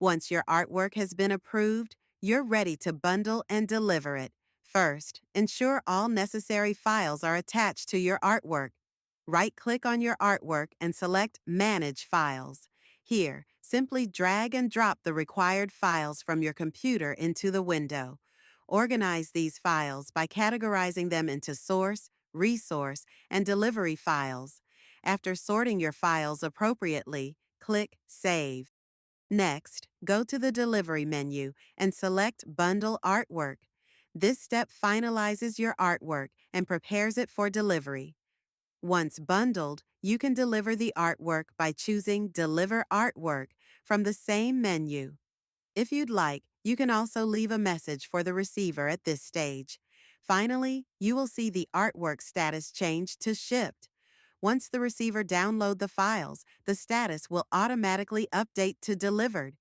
Once your artwork has been approved, you're ready to bundle and deliver it. First, ensure all necessary files are attached to your artwork. Right-click on your artwork and select Manage Files. Here, simply drag and drop the required files from your computer into the window. Organize these files by categorizing them into source, resource, and delivery files. After sorting your files appropriately, click Save. Next, go to the Delivery menu and select Bundle Artwork. This step finalizes your artwork and prepares it for delivery. Once bundled, you can deliver the artwork by choosing Deliver Artwork from the same menu. If you'd like, you can also leave a message for the receiver at this stage. Finally, you will see the artwork status change to Shipped. Once the receiver downloads the files, the status will automatically update to Delivered.